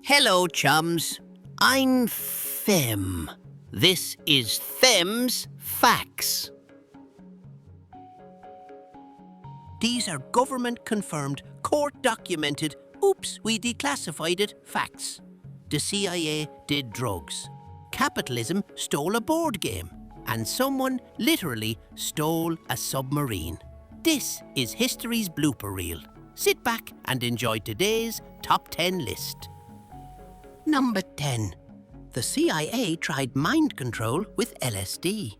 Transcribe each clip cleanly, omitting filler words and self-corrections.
Hello, chums. I'm Them. This is Them's Facts. These are government-confirmed, court-documented, oops, we declassified it, facts. The CIA did drugs. Capitalism stole a board game. And someone literally stole a submarine. This is history's blooper reel. Sit back and enjoy today's top 10 list. Number 10. The CIA tried mind control with LSD.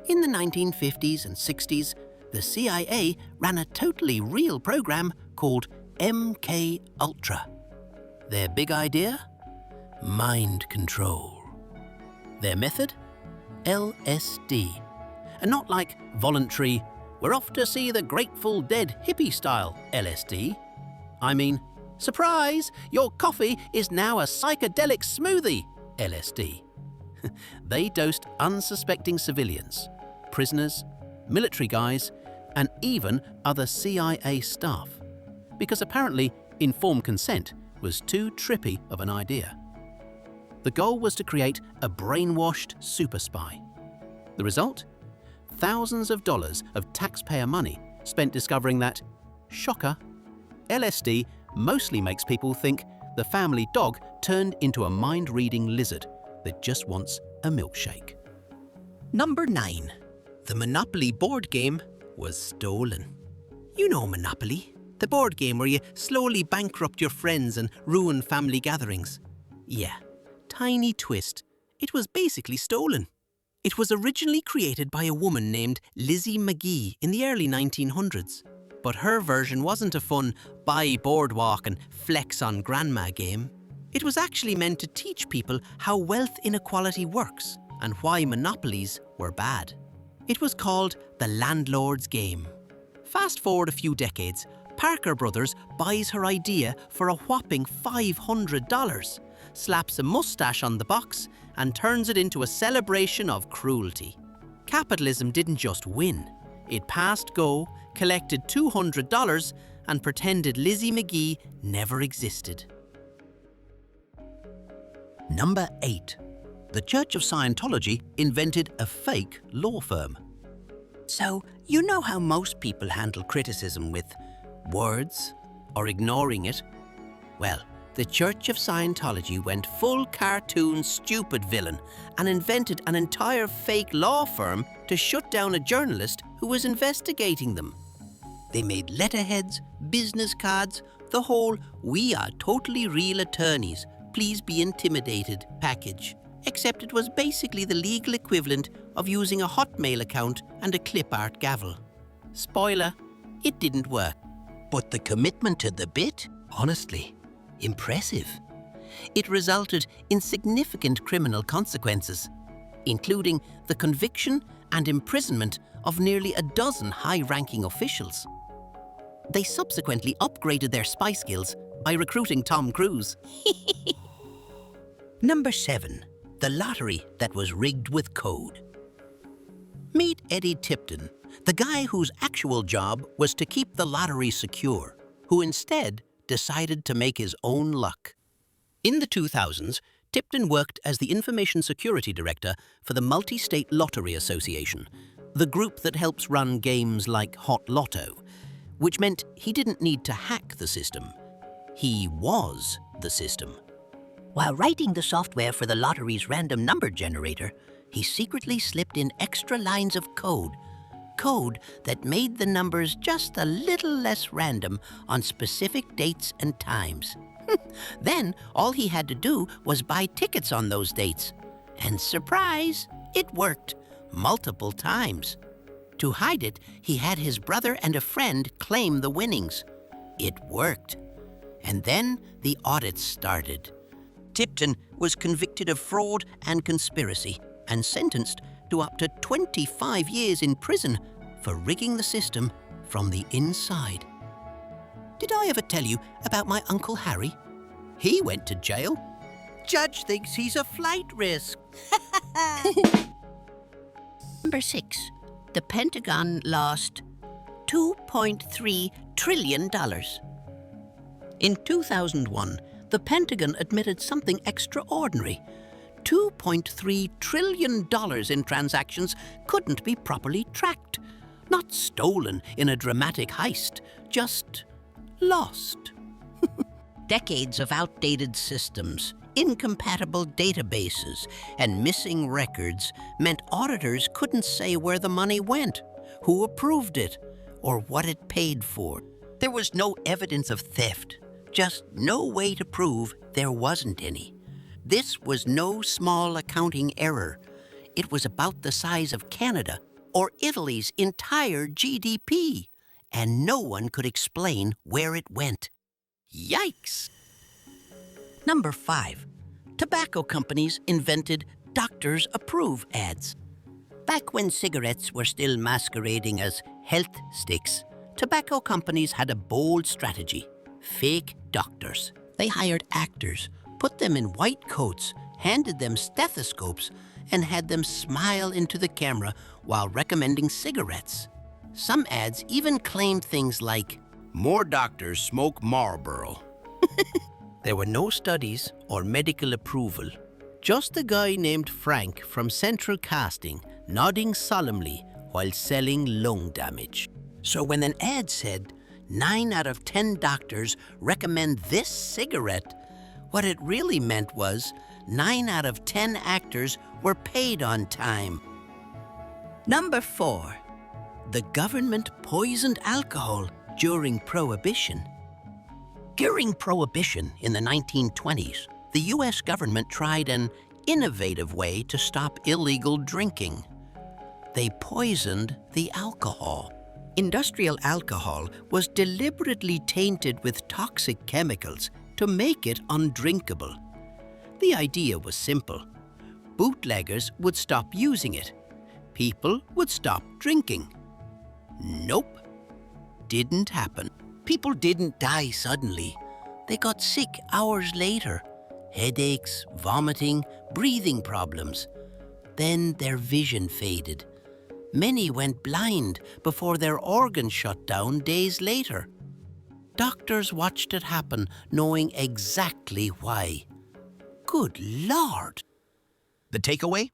In the 1950s and 60s, the CIA ran a totally real program called MK Ultra. Their big idea? Mind control. Their method? LSD. And not like voluntary, we're off to see the Grateful Dead hippie style LSD. I mean, surprise, your coffee is now a psychedelic smoothie LSD. They dosed unsuspecting civilians, prisoners, military guys, and even other CIA staff. Because apparently informed consent was too trippy of an idea. The goal was to create a brainwashed super spy. The result? Thousands of dollars of taxpayer money spent discovering that, shocker, LSD mostly makes people think the family dog turned into a mind-reading lizard that just wants a milkshake. Number 9. The Monopoly board game was stolen. You know Monopoly, the board game where you slowly bankrupt your friends and ruin family gatherings. Yeah, tiny twist. It was basically stolen. It was originally created by a woman named Lizzie McGee in the early 1900s. But her version wasn't a fun buy boardwalk and flex on grandma game. It was actually meant to teach people how wealth inequality works and why monopolies were bad. It was called the landlord's game. Fast forward a few decades, Parker Brothers buys her idea for a whopping $500, slaps a mustache on the box, and turns it into a celebration of cruelty. Capitalism didn't just win. It passed go, collected $200, and pretended Lizzie McGee never existed. Number 8. The Church of Scientology invented a fake law firm. So, you know how most people handle criticism with words or ignoring it? Well, the Church of Scientology went full cartoon stupid villain and invented an entire fake law firm to shut down a journalist who was investigating them. They made letterheads, business cards, the whole "we are totally real attorneys, please be intimidated" package. Except it was basically the legal equivalent of using a Hotmail account and a clip art gavel. Spoiler, it didn't work. But the commitment to the bit? Honestly, impressive. It resulted in significant criminal consequences, including the conviction and imprisonment of nearly a dozen high-ranking officials. They subsequently upgraded their spy skills by recruiting Tom Cruise. Number 7. The lottery that was rigged with code. Meet Eddie Tipton, the guy whose actual job was to keep the lottery secure, who instead decided to make his own luck. In the 2000s, Tipton worked as the Information Security Director for the Multi-State Lottery Association, the group that helps run games like Hot Lotto, which meant he didn't need to hack the system. He was the system. While writing the software for the lottery's random number generator, he secretly slipped in extra lines of code that made the numbers just a little less random on specific dates and times. Then, all he had to do was buy tickets on those dates. And surprise, it worked multiple times. To hide it, he had his brother and a friend claim the winnings. It worked. And then the audits started. Tipton was convicted of fraud and conspiracy and sentenced to up to 25 years in prison for rigging the system from the inside. Did I ever tell you about my Uncle Harry? He went to jail. Judge thinks he's a flight risk. Number 6. The Pentagon lost $2.3 trillion. In 2001, the Pentagon admitted something extraordinary. $2.3 trillion in transactions couldn't be properly tracked. Not stolen in a dramatic heist, just lost. Decades of outdated systems, incompatible databases, and missing records meant auditors couldn't say where the money went, who approved it, or what it paid for. There was no evidence of theft, just no way to prove there wasn't any. This was no small accounting error. It was about the size of Canada or Italy's entire GDP, and no one could explain where it went. Yikes! Number 5. Tobacco companies invented Doctors Approve ads. Back when cigarettes were still masquerading as health sticks, tobacco companies had a bold strategy: fake doctors. They hired actors, put them in white coats, handed them stethoscopes, and had them smile into the camera while recommending cigarettes. Some ads even claimed things like, "More doctors smoke Marlboro." There were no studies or medical approval. Just a guy named Frank from Central Casting nodding solemnly while selling lung damage. So when an ad said, 9 out of 10 doctors recommend this cigarette, what it really meant was 9 out of 10 actors were paid on time. Number 4. The government poisoned alcohol during Prohibition. During Prohibition in the 1920s, the U.S. government tried an innovative way to stop illegal drinking. They poisoned the alcohol. Industrial alcohol was deliberately tainted with toxic chemicals to make it undrinkable. The idea was simple. Bootleggers would stop using it. People would stop drinking. Nope. Didn't happen. People didn't die suddenly. They got sick hours later. Headaches, vomiting, breathing problems. Then their vision faded. Many went blind before their organs shut down days later. Doctors watched it happen, knowing exactly why. Good Lord! The takeaway?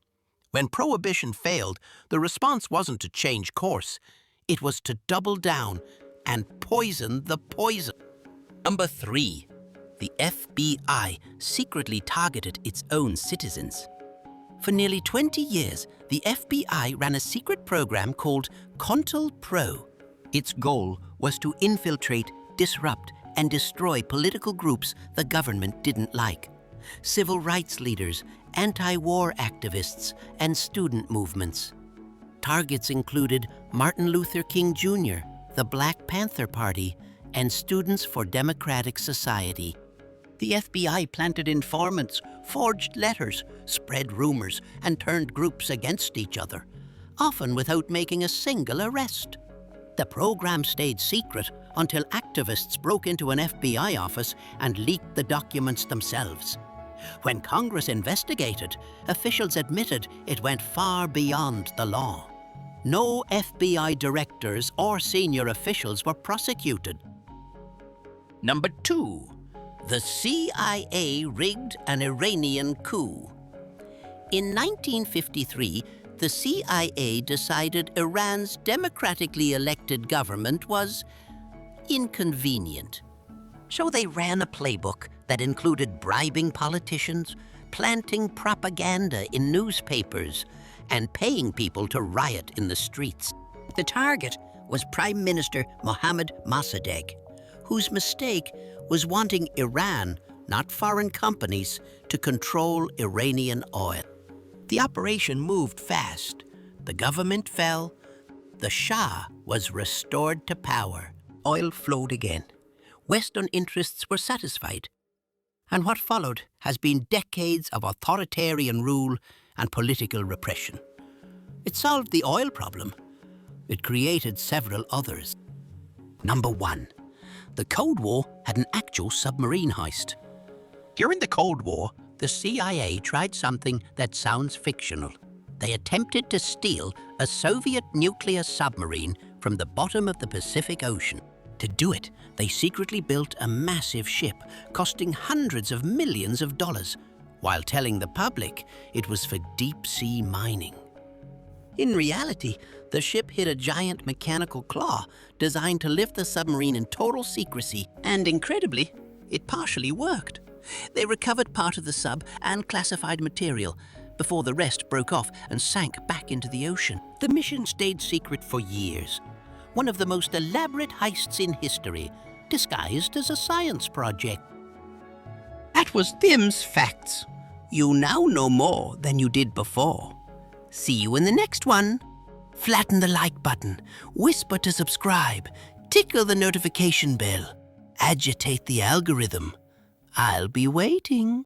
When Prohibition failed, the response wasn't to change course. It was to double down and poison the poison. Number 3. The FBI secretly targeted its own citizens. For nearly 20 years, the FBI ran a secret program called CONTEL-PRO. Its goal was to infiltrate, disrupt, and destroy political groups the government didn't like. Civil rights leaders, anti-war activists, and student movements. Targets included Martin Luther King Jr., the Black Panther Party, and Students for Democratic Society. The FBI planted informants, forged letters, spread rumors, and turned groups against each other, often without making a single arrest. The program stayed secret until activists broke into an FBI office and leaked the documents themselves. When Congress investigated, officials admitted it went far beyond the law. No FBI directors or senior officials were prosecuted. Number 2. The CIA rigged an Iranian coup. In 1953, the CIA decided Iran's democratically elected government was inconvenient. So they ran a playbook that included bribing politicians, planting propaganda in newspapers, and paying people to riot in the streets. The target was Prime Minister Mohammad Mossadegh, whose mistake was wanting Iran, not foreign companies, to control Iranian oil. The operation moved fast. The government fell. The Shah was restored to power. Oil flowed again. Western interests were satisfied. And what followed has been decades of authoritarian rule and political repression. It solved the oil problem. It created several others. Number 1. The Cold War had an actual submarine heist. During the Cold War, the CIA tried something that sounds fictional. They attempted to steal a Soviet nuclear submarine from the bottom of the Pacific Ocean. To do it, they secretly built a massive ship costing hundreds of millions of dollars, while telling the public it was for deep-sea mining. In reality, the ship hit a giant mechanical claw designed to lift the submarine in total secrecy, and incredibly, it partially worked. They recovered part of the sub and classified material before the rest broke off and sank back into the ocean. The mission stayed secret for years. One of the most elaborate heists in history, disguised as a science project. That was Tim's Facts. You now know more than you did before. See you in the next one. Flatten the like button, whisper to subscribe, tickle the notification bell, agitate the algorithm. I'll be waiting.